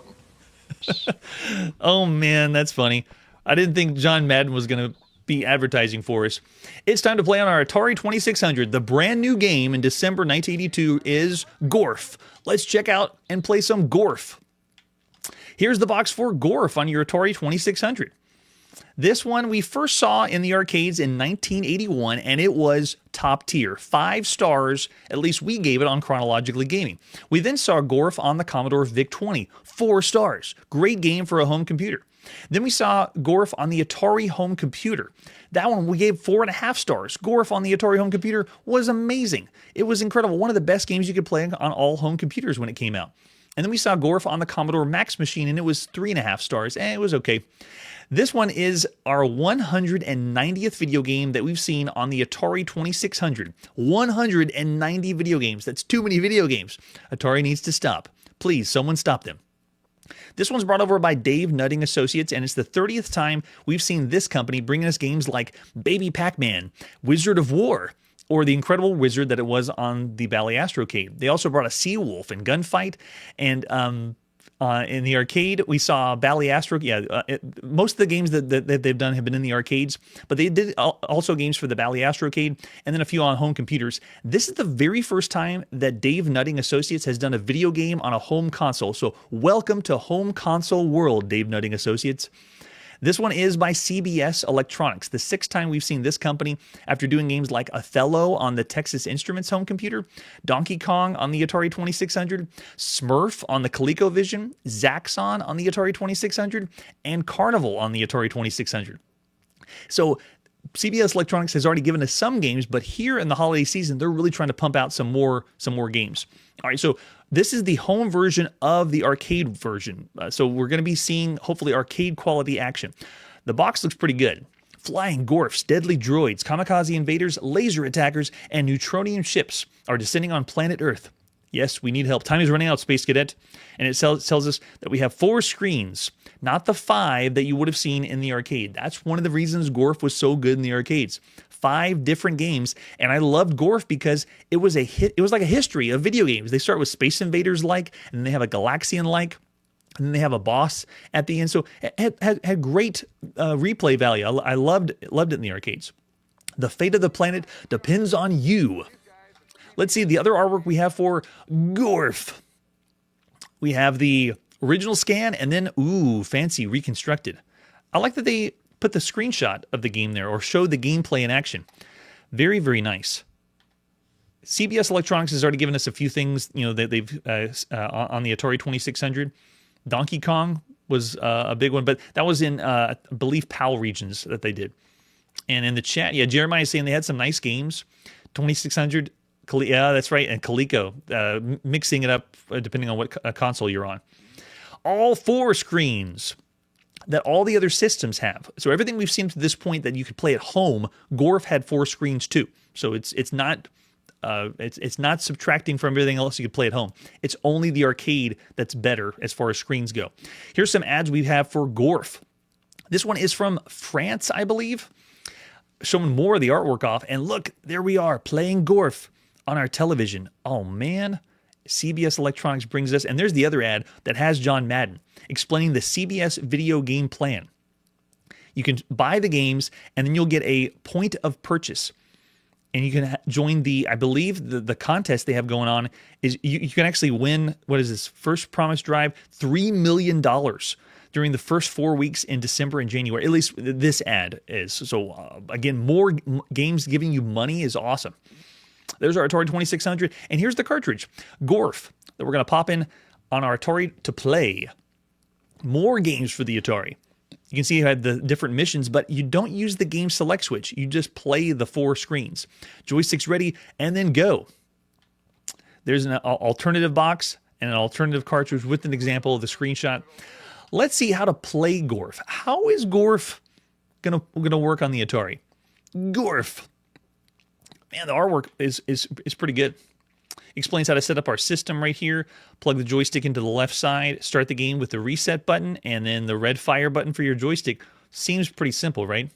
Oh, man, that's funny. I didn't think John Madden was going to be advertising for us. It's time to play on our Atari 2600. The brand new game in December 1982 is Gorf. Let's check out and play some Gorf. Here's the box for Gorf on your Atari 2600. This one we first saw in the arcades in 1981, and it was top tier. 5 stars, at least we gave it on Chronologically Gaming. We then saw Gorf on the Commodore VIC-20. 4 stars. Great game for a home computer. Then we saw Gorf on the Atari home computer. That one we gave 4.5 stars. Gorf on the Atari home computer was amazing. It was incredible. One of the best games you could play on all home computers when it came out. And then we saw Gorf on the Commodore Max machine, and it was 3.5 stars. It was okay. This one is our 190th video game that we've seen on the Atari 2600. 190 video games. That's too many video games. Atari needs to stop. Please, someone stop them. This one's brought over by Dave Nutting Associates, and it's the 30th time we've seen this company bringing us games like Baby Pac-Man, Wizard of War, or the incredible Wizard that it was on the Bally Astrocade. They also brought a Seawolf and Gunfight, and in the arcade, we saw Bally Astro. Most of the games that they've done have been in the arcades, but they did also games for the Bally Astrocade and then a few on home computers. This is the very first time that Dave Nutting Associates has done a video game on a home console. So welcome to home console world, Dave Nutting Associates. This one is by CBS Electronics, the 6th time we've seen this company after doing games like Othello on the Texas Instruments home computer, Donkey Kong on the Atari 2600, Smurf on the ColecoVision, Zaxxon on the Atari 2600, and Carnival on the Atari 2600. So CBS Electronics has already given us some games, but here in the holiday season, they're really trying to pump out some more games. All right, so this is the home version of the arcade version. So we're going to be seeing, hopefully, arcade quality action. The box looks pretty good. Flying Gorfs, deadly droids, kamikaze invaders, laser attackers, and neutronium ships are descending on planet Earth. Yes, we need help. Time is running out, Space Cadet. And it tells us that we have 4 screens, not the 5 that you would have seen in the arcade. That's one of the reasons Gorf was so good in the arcades. 5 different games, and I loved Gorf because it was a hit. It was like a history of video games. They start with Space Invaders like, and then they have a Galaxian like, and then they have a boss at the end. So it had great replay value. I loved it in the arcades. The fate of the planet depends on you. Let's see the other artwork we have for Gorf. We have the original scan and then, ooh, fancy reconstructed. I like that they put the screenshot of the game there or showed the gameplay in action. Very, very nice. CBS Electronics has already given us a few things, you know, that they've on the Atari 2600. Donkey Kong was a big one, but that was in, I believe, PAL regions that they did. And in the chat, yeah, Jeremiah is saying they had some nice games. 2600, yeah, that's right, and Coleco, mixing it up depending on what console you're on. All 4 screens that all the other systems have. So everything we've seen to this point that you could play at home, Gorf had 4 screens too. So it's not subtracting from everything else you could play at home. It's only the arcade that's better as far as screens go. Here's some ads we have for Gorf. This one is from France, I believe, showing more of the artwork off. And look, there we are playing Gorf on our television. Oh man, CBS Electronics brings us, and there's the other ad that has John Madden explaining the CBS video game plan. You can buy the games, and then you'll get a point of purchase. And you can join the, I believe, the contest they have going on is you can actually win, what is this, first promise drive, $3 million during the first 4 weeks in December and January. At least this ad is. So again, more games giving you money is awesome. There's our Atari 2600. And here's the cartridge, Gorf, that we're going to pop in on our Atari to play. More games for the Atari. You can see you had the different missions, but you don't use the game select switch. You just play the 4 screens. Joysticks ready, and then go. There's an alternative box and an alternative cartridge with an example of the screenshot. Let's see how to play Gorf. How is Gorf gonna work on the Atari? Gorf. Man, the artwork is pretty good. Explains how to set up our system right here. Plug the joystick into the left side, start the game with the reset button, and then the red fire button for your joystick. Seems pretty simple, right?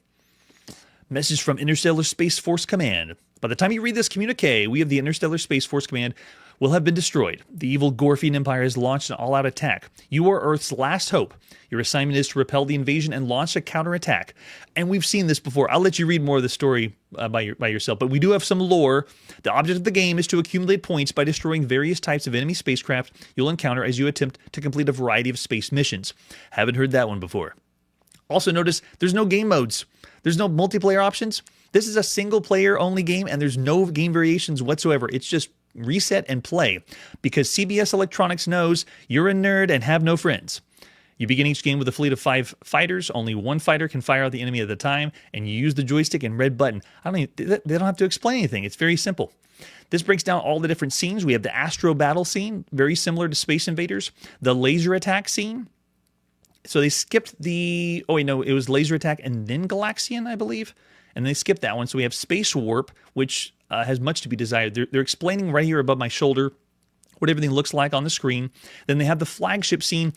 Message from Interstellar Space Force Command. By the time you read this communique, we of the Interstellar Space Force Command will have been destroyed. The evil Gorfian Empire has launched an all-out attack. You are Earth's last hope. Your assignment is to repel the invasion and launch a counterattack. And we've seen this before. I'll let you read more of the story by yourself, but we do have some lore. The object of the game is to accumulate points by destroying various types of enemy spacecraft you'll encounter as you attempt to complete a variety of space missions. Haven't heard that one before. Also notice there's no game modes. There's no multiplayer options. This is a single-player only game, and there's no game variations whatsoever. It's just reset and play, because CBS Electronics knows you're a nerd and have no friends. You begin each game with a fleet of 5 fighters. Only 1 fighter can fire out the enemy at a time, and you use the joystick and red button. They don't have to explain anything. It's very simple. This breaks down all the different scenes. We have the Astro Battle scene, very similar to Space Invaders. The laser attack scene. So they skipped the... Oh, wait, no, it was laser attack and then Galaxian, I believe. And they skipped that one. So we have Space Warp, which has much to be desired. They're explaining right here above my shoulder what everything looks like on the screen. Then they have the flagship scene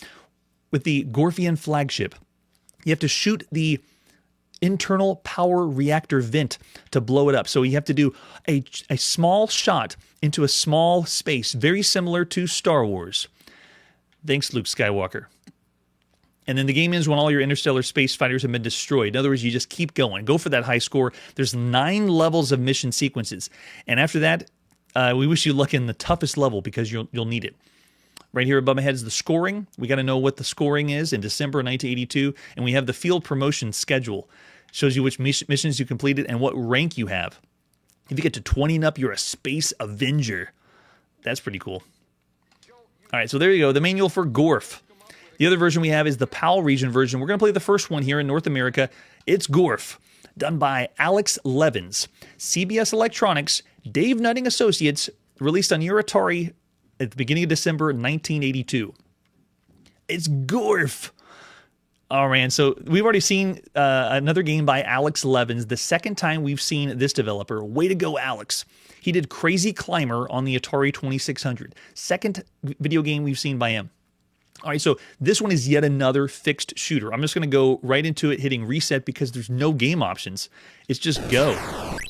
with the Gorfian flagship. You have to shoot the internal power reactor vent to blow it up. So you have to do a small shot into a small space, very similar to Star Wars. Thanks, Luke Skywalker. And then the game ends when all your interstellar space fighters have been destroyed. In other words, you just keep going. Go for that high score. There's 9 levels of mission sequences. And after that, we wish you luck in the toughest level because you'll need it. Right here above my head is the scoring. We got to know what the scoring is in December 1982. And we have the field promotion schedule. Shows you which missions you completed and what rank you have. If you get to 20 and up, you're a Space Avenger. That's pretty cool. All right, so there you go. The manual for Gorf. The other version we have is the PAL region version. We're going to play the first one here in North America. It's Gorf, done by Alex Levins. CBS Electronics, Dave Nutting Associates, released on your Atari at the beginning of December 1982. It's Gorf. Oh, man. So we've already seen another game by Alex Levins. The second time we've seen this developer. Way to go, Alex. He did Crazy Climber on the Atari 2600. Second video game we've seen by him. All right, so this one is yet another fixed shooter. I'm just going to go right into it, hitting reset because there's no game options. It's just go.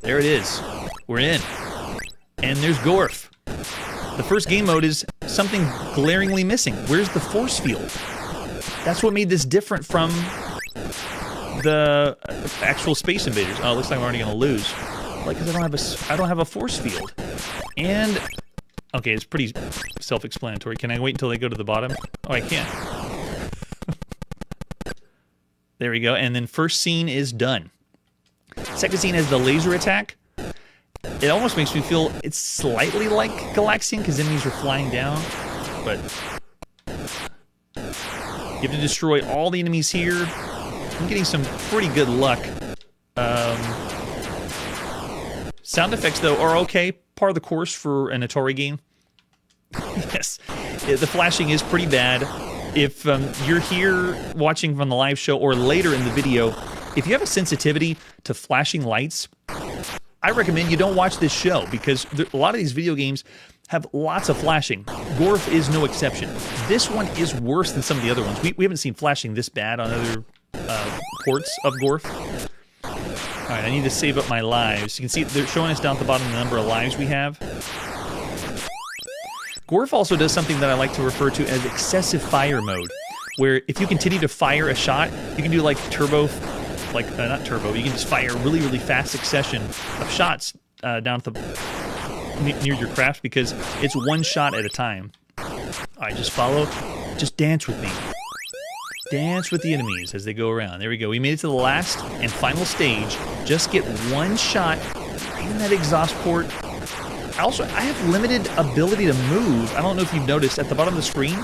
There it is. We're in. And there's Gorf. The first game mode is something glaringly missing. Where's the force field? That's what made this different from the actual Space Invaders. Oh, it looks like I'm already going to lose. Like, because I don't have a force field. And okay, it's pretty self-explanatory. Can I wait until they go to the bottom? Oh, I can't. There we go. And then first scene is done. Second scene has the laser attack. It almost makes me feel it's slightly like Galaxian because enemies are flying down. But you have to destroy all the enemies here. I'm getting some pretty good luck. Sound effects, though, are okay. Part of the course for an Atari game. Yes, the flashing is pretty bad. If you're here watching from the live show or later in the video, if you have a sensitivity to flashing lights, I recommend you don't watch this show because a lot of these video games have lots of flashing. Gorf is no exception. This one is worse than some of the other ones. We haven't seen flashing this bad on other ports of Gorf. All right, I need to save up my lives. You can see they're showing us down at the bottom the number of lives we have. Gorf also does something that I like to refer to as excessive fire mode, where if you continue to fire a shot, you can do like turbo, not turbo, you can just fire a really, really fast succession of shots down at the near your craft because it's one shot at a time. All right, just dance with me. Dance with the enemies as they go around. There we go. We made it to the last and final stage. Just get one shot in that exhaust port. I have limited ability to move. I don't know if you've noticed at the bottom of the screen,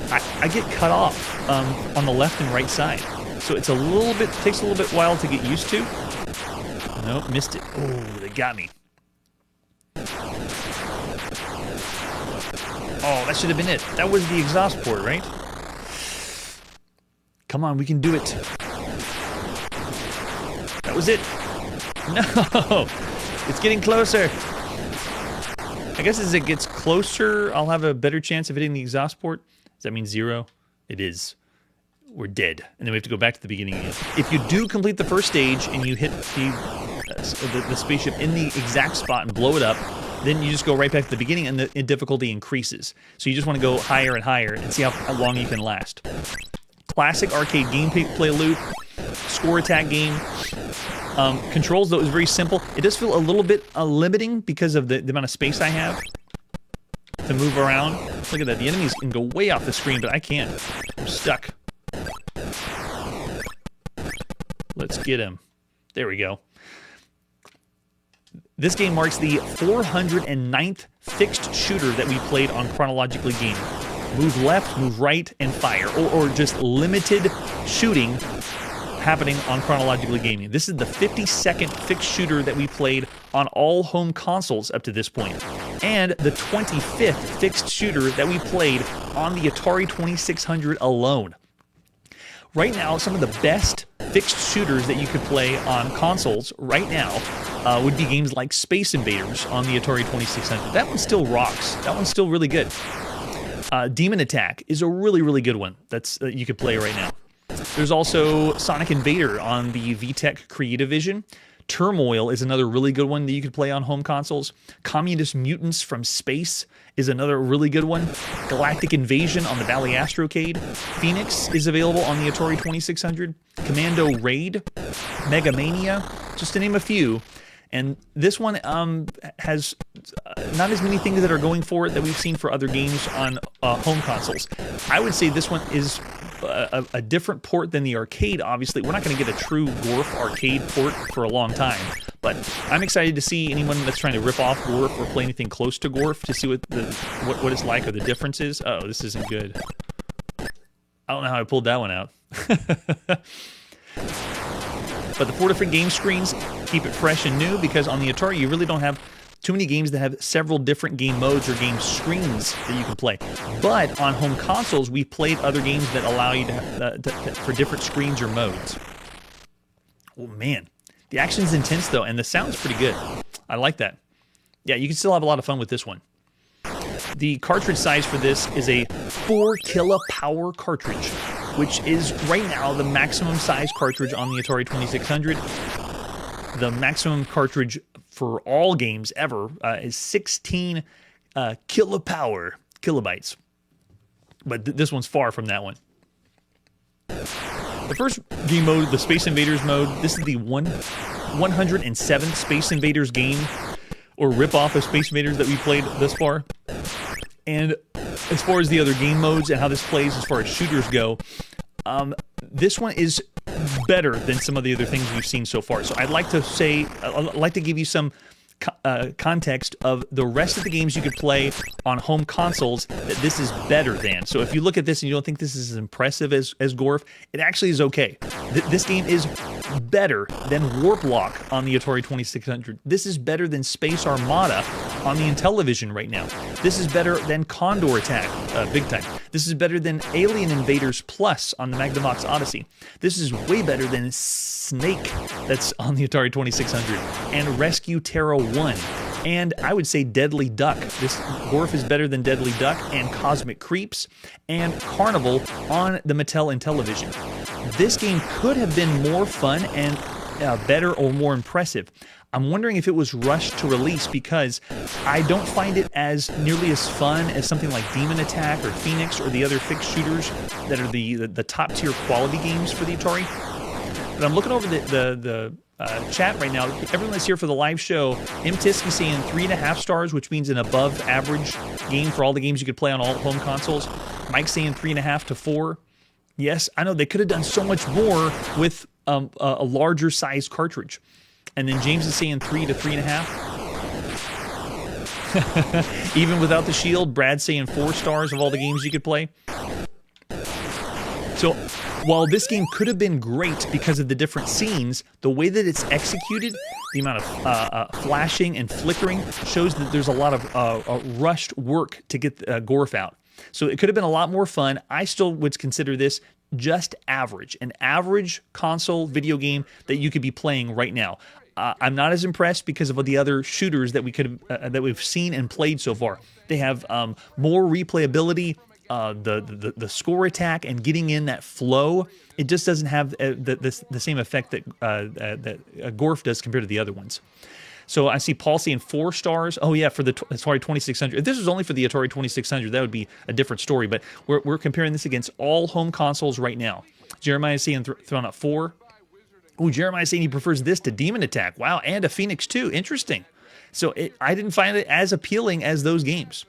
I get cut off on the left and right side. So it's takes a little bit while to get used to. Nope, missed it. Oh, they got me. Oh, that should have been it. That was the exhaust port, right? Come on, we can do it. That was it. No! It's getting closer. I guess as it gets closer, I'll have a better chance of hitting the exhaust port. Does that mean 0? It is. We're dead. And then we have to go back to the beginning again. If you do complete the first stage and you hit the spaceship in the exact spot and blow it up, then you just go right back to the beginning and the difficulty increases. So you just want to go higher and higher and see how long you can last. Classic arcade gameplay loop, score attack game. Controls, though, is very simple. It does feel a little bit limiting because of the amount of space I have to move around. Look at that. The enemies can go way off the screen, but I can't. I'm stuck. Let's get him. There we go. This game marks the 409th fixed shooter that we played on Chronologically Gaming. Move left, move right, and fire. Or just limited shooting happening on Chronologically Gaming. This is the 52nd fixed shooter that we played on all home consoles up to this point, and the 25th fixed shooter that we played on the Atari 2600 alone. Right now, some of the best fixed shooters that you could play on consoles right now would be games like Space Invaders on the Atari 2600. That one still rocks. That one's still really good. Demon Attack is a really, really good one that's you could play right now. There's also Sonic Invader on the VTech Creative Vision. Turmoil is another really good one that you could play on home consoles. Communist Mutants from Space is another really good one. Galactic Invasion on the Bally Astrocade. Phoenix is available on the Atari 2600. Commando Raid. Mega Mania, just to name a few. And this one has not as many things that are going for it that we've seen for other games on home consoles. I would say this one is a different port than the arcade, obviously. We're not going to get a true Gorf arcade port for a long time. But I'm excited to see anyone that's trying to rip off Gorf or play anything close to Gorf to see what it's like or the differences. Oh, this isn't good. I don't know how I pulled that one out. But the 4 different game screens keep it fresh and new because on the Atari you really don't have too many games that have several different game modes or game screens that you can play. But on home consoles, we played other games that allow you to for different screens or modes. Oh man, the action's intense though, and the sound's pretty good. I like that. Yeah, you can still have a lot of fun with this one. The cartridge size for this is a 4 kilopower cartridge, which is right now the maximum size cartridge on the Atari 2600. The maximum cartridge for all games ever is 16 kilobytes. But this one's far from that one. The first game mode, the Space Invaders mode, this is the 107th Space Invaders game, or rip-off of Space Invaders that we played thus far. And as far as the other game modes and how this plays as far as shooters go, this one is better than some of the other things we've seen so far. So I'd like to give you some context of the rest of the games you could play on home consoles that this is better than. So if you look at this and you don't think this is as impressive as Gorf, it actually is okay. This game is better than Warp Lock on the Atari 2600. This is better than Space Armada on the Intellivision right now. This is better than Condor Attack, big time. This is better than Alien Invaders Plus on the Magnavox Odyssey. This is way better than Snake that's on the Atari 2600 and Rescue Terra 1. And I would say Deadly Duck. This Gorf is better than Deadly Duck and Cosmic Creeps and Carnival on the Mattel Intellivision. This game could have been more fun and better or more impressive. I'm wondering if it was rushed to release because I don't find it as nearly as fun as something like Demon Attack or Phoenix or the other fixed shooters that are the top tier quality games for the Atari. But I'm looking over the chat right now. Everyone that's here for the live show, Imtisk is saying 3.5 stars, which means an above average game for all the games you could play on all home consoles. Mike's saying 3.5 to 4. Yes, I know they could have done so much more with a larger size cartridge. And then James is saying 3 to 3.5. Even without the shield, Brad's saying 4 stars of all the games you could play. So while this game could have been great because of the different scenes, the way that it's executed, the amount of flashing and flickering shows that there's a lot of rushed work to get Gorf out. So it could have been a lot more fun. I still would consider this just average, an average console video game that you could be playing right now. I'm not as impressed because of the other shooters that that we've seen and played so far. They have more replayability. The score attack and getting in that flow, it just doesn't have the same effect that Gorf does compared to the other ones. So I see Paul saying 4 stars. Oh yeah, for the Atari 2600. If this was only for the Atari 2600, that would be a different story. But we're comparing this against all home consoles right now. Jeremiah is saying throwing up 4. Oh, Jeremiah is saying he prefers this to Demon Attack. Wow, and a Phoenix too. Interesting. So I didn't find it as appealing as those games.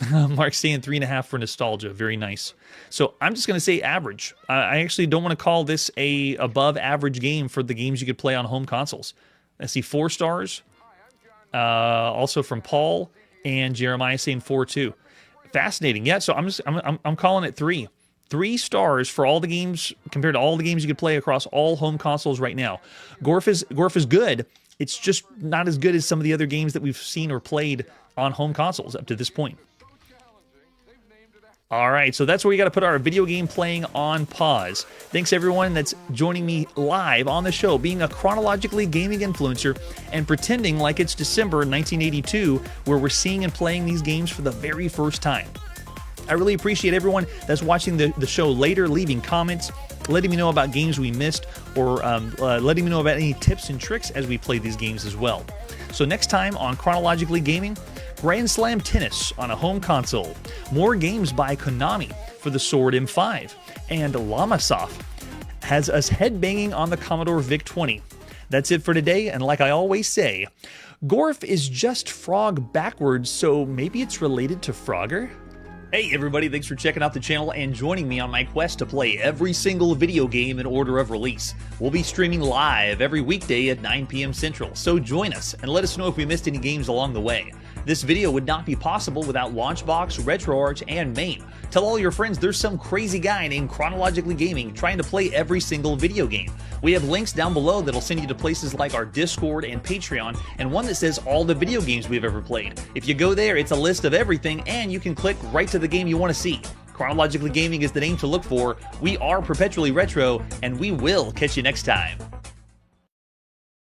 Mark's saying 3.5 for nostalgia. Very nice. So I'm just going to say average. I actually don't want to call this a above average game for the games you could play on home consoles. I see 4 stars. Also from Paul and Jeremiah saying 4 too. Fascinating. Yeah. So I'm calling it 3. 3 stars for all the games compared to all the games you could play across all home consoles right now. Gorf is good. It's just not as good as some of the other games that we've seen or played on home consoles up to this point. All right, so that's where we got to put our video game playing on pause. Thanks everyone that's joining me live on the show, being a chronologically gaming influencer and pretending like it's December 1982, where we're seeing and playing these games for the very first time. I really appreciate everyone that's watching the show later, leaving comments, letting me know about games we missed, or letting me know about any tips and tricks as we play these games as well. So next time on Chronologically Gaming, Grand Slam Tennis on a home console, more games by Konami for the Sword M5, and Lamasoft has us headbanging on the Commodore VIC-20. That's it for today, and like I always say, Gorf is just frog backwards, so maybe it's related to Frogger? Hey everybody, thanks for checking out the channel and joining me on my quest to play every single video game in order of release. We'll be streaming live every weekday at 9 p.m. Central, so join us and let us know if we missed any games along the way. This video would not be possible without Launchbox, RetroArch, and MAME. Tell all your friends there's some crazy guy named Chronologically Gaming trying to play every single video game. We have links down below that'll send you to places like our Discord and Patreon, and one that says all the video games we've ever played. If you go there, it's a list of everything, and you can click right to the game you want to see. Chronologically Gaming is the name to look for. We are perpetually retro, and we will catch you next time.